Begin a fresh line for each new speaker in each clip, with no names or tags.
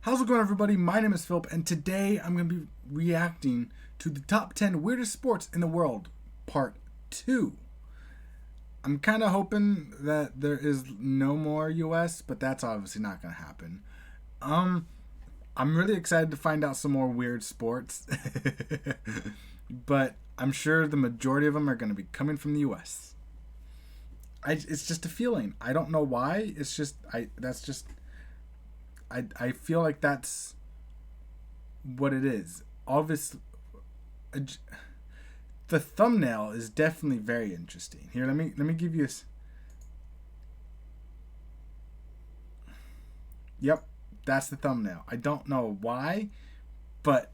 How's it going, everybody? My name is Philip, and today I'm going to be reacting to the top 10 weirdest sports in the world, part 2. I'm kind of hoping that there is no more US, but that's obviously not going to happen. I'm really excited to find out some more weird sports, but I'm sure the majority of them are going to be coming from the US. It's just a feeling. I don't know why. It's just I feel like that's what it is. Obviously, the thumbnail is definitely very interesting. Here, let me give you Yep, that's the thumbnail. I don't know why, but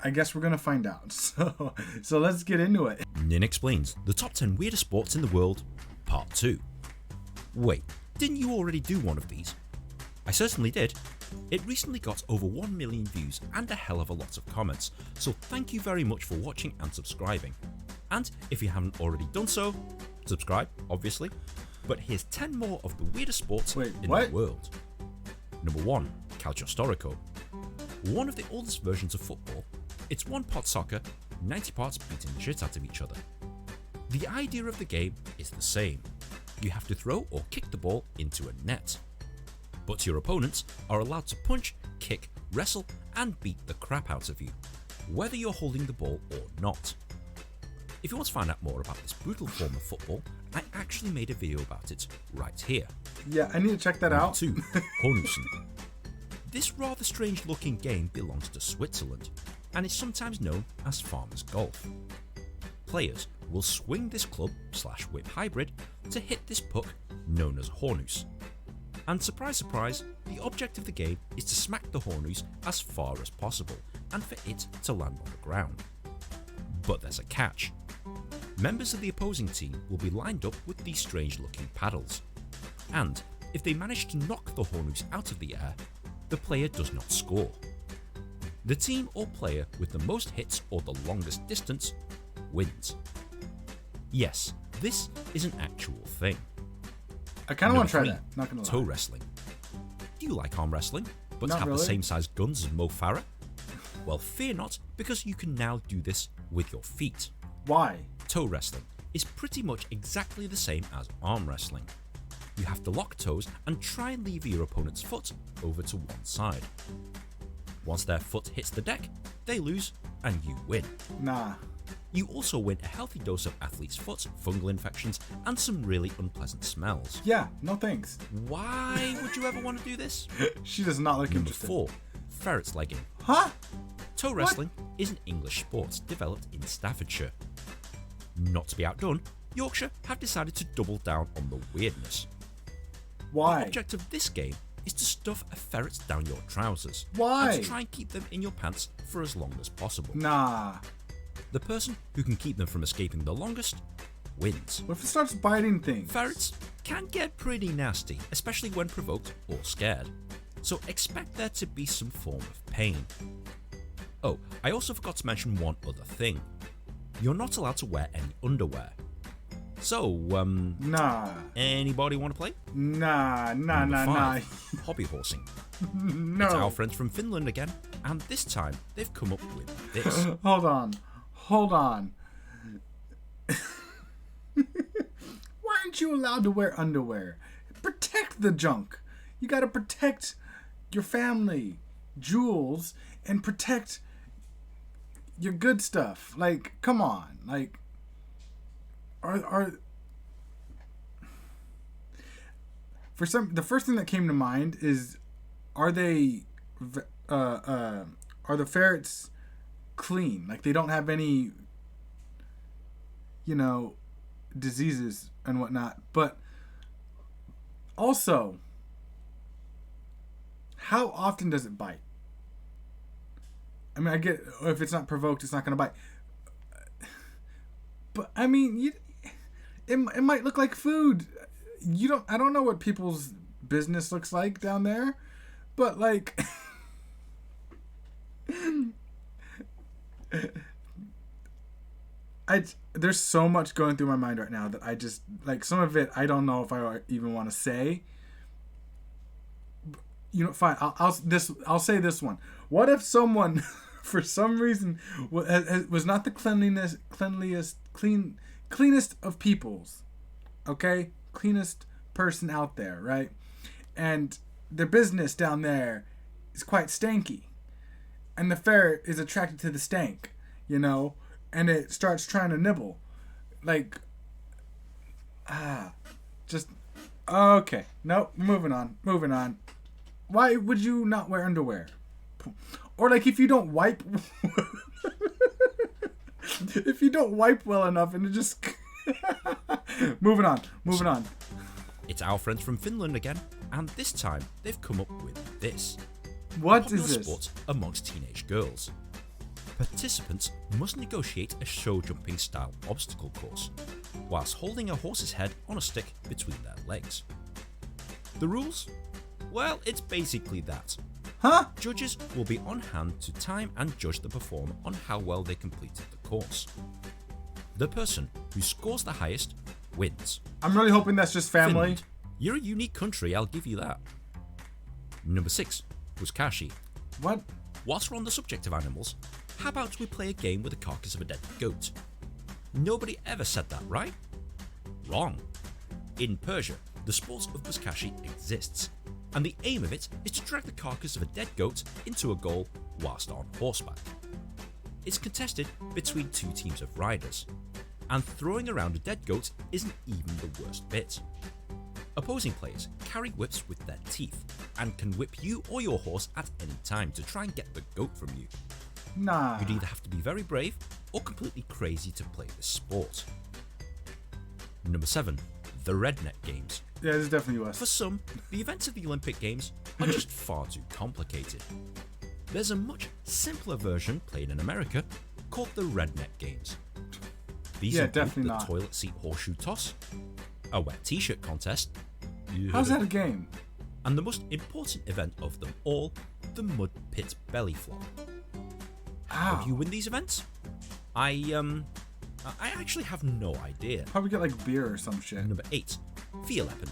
I guess we're gonna find out. So let's get into it.
Nin explains the top 10 weirdest sports in the world, part 2. Wait, didn't you already do one of these? I certainly did. It recently got over 1 million views and a hell of a lot of comments, so thank you very much for watching and subscribing. And if you haven't already done so, subscribe, obviously. But here's 10 more of the weirdest sports in the world. Number 1, Calcio Storico. One of the oldest versions of football. It's 1 part soccer, 90 parts beating the shit out of each other. The idea of the game is the same. You have to throw or kick the ball into a net. But your opponents are allowed to punch, kick, wrestle, and beat the crap out of you, whether you're holding the ball or not. If you want to find out more about this brutal form of football, I actually made a video about it right here.
Yeah, I need to check that out.
2. Hornussen. This rather strange looking game belongs to Switzerland, and is sometimes known as farmer's golf. Players will swing this club/whip hybrid to hit this puck known as a Hornus. And surprise surprise, the object of the game is to smack the Hornus as far as possible and for it to land on the ground. But there's a catch. Members of the opposing team will be lined up with these strange looking paddles, and if they manage to knock the Hornus out of the air, the player does not score. The team or player with the most hits or the longest distance wins. Yes, this is an actual thing.
I kind of want to try that. Not gonna lie.
Toe wrestling. Do you like arm wrestling, but
Not
have
really.
the same size guns as Mo Farah? Well, fear not, because you can now do this with your feet.
Why?
Toe wrestling is pretty much exactly the same as arm wrestling. You have to lock toes and try and lever your opponent's foot over to one side. Once their foot hits the deck, they lose and you win.
Nah.
You also win a healthy dose of athlete's foot, fungal infections, and some really unpleasant smells.
Yeah, no thanks.
Why would you ever want to do this?
She does not look
Number
interested.
4, ferret's legging.
Huh?
Toe wrestling is an English sport developed in Staffordshire. Not to be outdone, Yorkshire have decided to double down on the weirdness.
Why?
The object of this game is to stuff a ferret down your trousers.
Why?
And to try and keep them in your pants for as long as possible.
Nah.
The person who can keep them from escaping the longest wins.
What if it starts biting things?
Ferrets can get pretty nasty, especially when provoked or scared, so expect there to be some form of pain. Oh, I also forgot to mention one other thing. You're not allowed to wear any underwear. So,
Nah.
anybody want to play?
Nah.
Number 5, hobby horsing.
No.
It's our friends from Finland again, and this time they've come up with this.
Hold on. Why aren't you allowed to wear underwear? Protect the junk. You gotta protect your family, jewels, and protect your good stuff. Like, come on. Like, the first thing that came to mind is, are the ferrets clean? Like, they don't have any, diseases and whatnot. But also, how often does it bite? I mean, I get if it's not provoked, it's not going to bite. But I mean, it might look like food. I don't know what people's business looks like down there, but like there's so much going through my mind right now that I just, like, some of it I don't know if I even want to say. You know, fine. I'll say this one. What if someone, for some reason, was not the cleanest of peoples, okay? Cleanest person out there, right? And their business down there is quite stanky, and the ferret is attracted to the stank, you know, and it starts trying to nibble, like, just okay. Nope. Moving on. Why would you not wear underwear? Or like if you don't wipe well enough and it just moving on.
It's our friends from Finland again, and this time they've come up with this.
What
Popular
is this?
sport amongst teenage girls. Participants must negotiate a show jumping style obstacle course, whilst holding a horse's head on a stick between their legs. The rules? Well, it's basically that.
Huh?
Judges will be on hand to time and judge the performer on how well they completed the course. The person who scores the highest wins.
I'm really hoping that's just family.
Finland, you're a unique country, I'll give you that. Number 6 was Kashi.
What?
Whilst we're on the subject of animals, how about we play a game with the carcass of a dead goat? Nobody ever said that, right? Wrong. In Persia, the sport of buzkashi exists, and the aim of it is to drag the carcass of a dead goat into a goal whilst on horseback. It's contested between 2 teams of riders, and throwing around a dead goat isn't even the worst bit. Opposing players carry whips with their teeth and can whip you or your horse at any time to try and get the goat from you.
Nah.
You'd either have to be very brave or completely crazy to play this sport. Number 7, the Redneck Games.
Yeah, this is definitely US.
For some, the events of the Olympic Games are just far too complicated. There's a much simpler version played in America called the Redneck Games. These include
definitely
the
not.
toilet seat horseshoe toss, a wet t-shirt contest,
How's that a game?
and the most important event of them all, the mud pit belly flop. How do you win these events? I actually have no idea.
Probably get like beer or some shit.
Number 8, Fedugaler.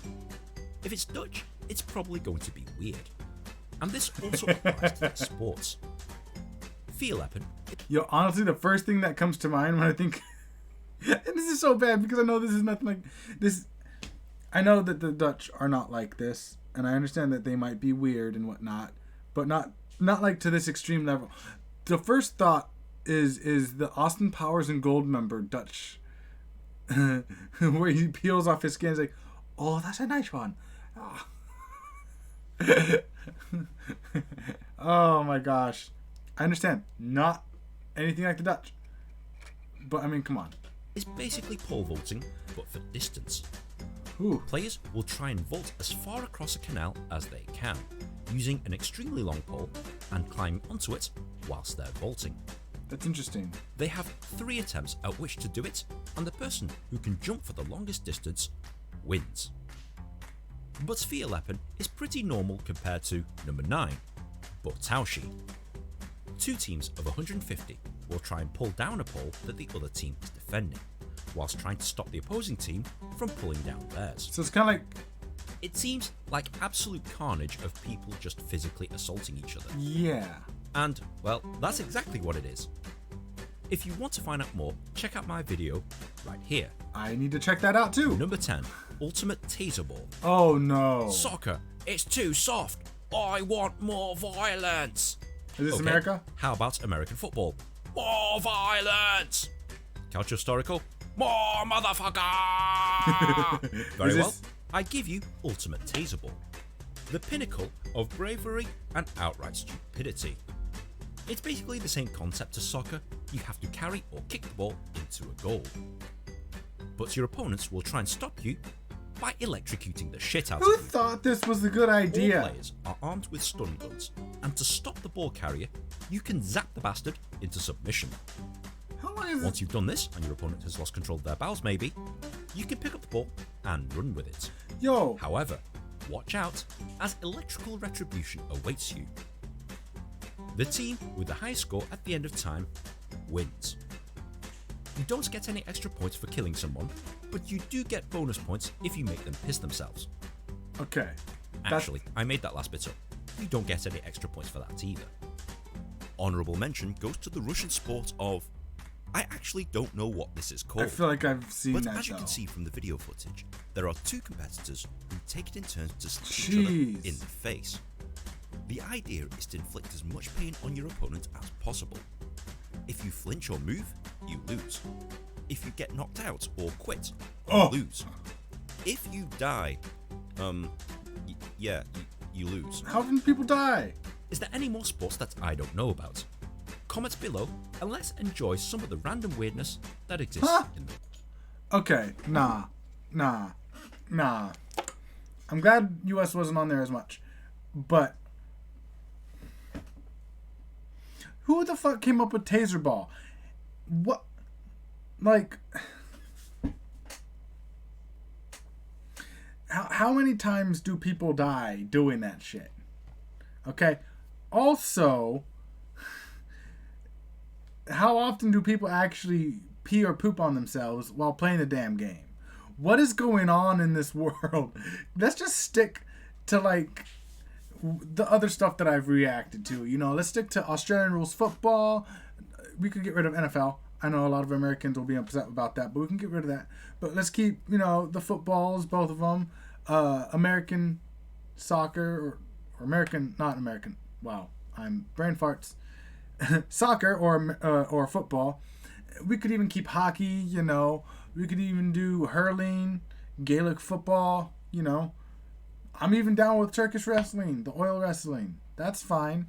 If it's Dutch, it's probably going to be weird. And this also applies to their sports. Fedugaler.
Yo, honestly, the first thing that comes to mind when I think, and this is so bad because I know this is nothing like this. I know that the Dutch are not like this, and I understand that they might be weird and whatnot, but not like to this extreme level. The first thought is the Austin Powers and Goldmember Dutch, where he peels off his skin. And is like, oh, that's a nice one. Oh. Oh my gosh, I understand. Not anything like the Dutch, but I mean, come on.
It's basically pole vaulting, but for distance.
Ooh.
Players will try and vault as far across a canal as they can, using an extremely long pole and climbing onto it whilst they're vaulting.
That's interesting.
They have 3 attempts at which to do it, and the person who can jump for the longest distance wins. But Fedugaler is pretty normal compared to number 9, Botaushi. 2 teams of 150 will try and pull down a pole that the other team is defending, whilst trying to stop the opposing team from pulling down theirs.
So it's kind of like,
It seems like absolute carnage of people just physically assaulting each other.
yeah.
And, well, that's exactly what it is. If you want to find out more, check out my video right here.
I need to check that out too.
Number 10, Ultimate Taser Ball.
Oh no.
Soccer, it's too soft. I want more violence.
Is this
Okay,
America?
How about American football? More violence. Culture historical? More motherfucker. Very
Is
well.
this-
I give you Ultimate Taser Ball, the pinnacle of bravery and outright stupidity. It's basically the same concept as soccer. You have to carry or kick the ball into a goal. But your opponents will try and stop you by electrocuting the shit out
Who
of you.
thought this was a good
All
idea?
players are armed with stun guns, and to stop the ball carrier, you can zap the bastard into submission.
How long is
Once
it?
you've done this, and your opponent has lost control of their bowels maybe, you can pick up the ball and run with it.
Yo,
However, watch out, as electrical retribution awaits you. The team with the highest score at the end of time wins. You don't get any extra points for killing someone, but you do get bonus points if you make them piss themselves.
okay.
Actually, I made that last bit up. You don't get any extra points for that either. Honourable mention goes to the Russian sport of... I actually don't know what this is called.
I feel like I've seen
but
that,
as you can see from the video footage, there are two competitors who take it in turns to slap each other in the face. The idea is to inflict as much pain on your opponent as possible. If you flinch or move, you lose. If you get knocked out or quit, you lose. If you die, you lose.
How can people die?
Is there any more sports that I don't know about? Comments below and let's enjoy some of the random weirdness that exists in the world.
Okay, nah. I'm glad US wasn't on there as much. But who the fuck came up with Taser Ball? What? Like, how many times do people die doing that shit? Okay. Also, how often do people actually pee or poop on themselves while playing the damn game? What is going on in this world? Let's just stick to, like, the other stuff that I've reacted to. You know, let's stick to Australian rules football. We could get rid of NFL. I know a lot of Americans will be upset about that, but we can get rid of that. But let's keep, you know, the footballs, both of them. American soccer, or American, not American. Wow, I'm brain farts. Soccer or football. We could even keep hockey, you know. We could even do hurling, Gaelic football, you know. I'm even down with Turkish wrestling, the oil wrestling. That's fine.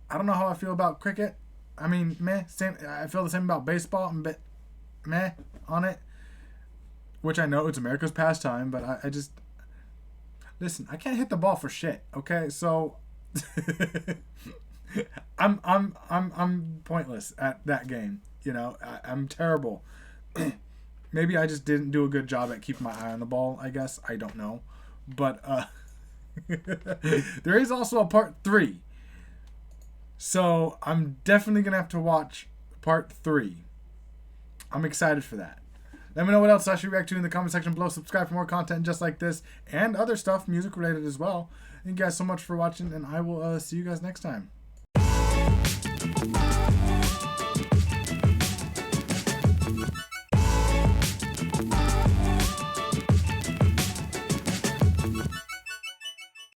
I don't know how I feel about cricket. I mean, meh. Same. I feel the same about baseball. I'm a bit meh on it. Which I know it's America's pastime, but I just... Listen, I can't hit the ball for shit, okay? So... I'm pointless at that game. You know, I'm terrible. Maybe I just didn't do a good job at keeping my eye on the ball, I guess. I don't know. But there is also a part 3. So I'm definitely going to have to watch part 3. I'm excited for that. Let me know what else I should react to in the comment section below. Subscribe for more content just like this and other stuff, music related as well. Thank you guys so much for watching, and I will see you guys next time.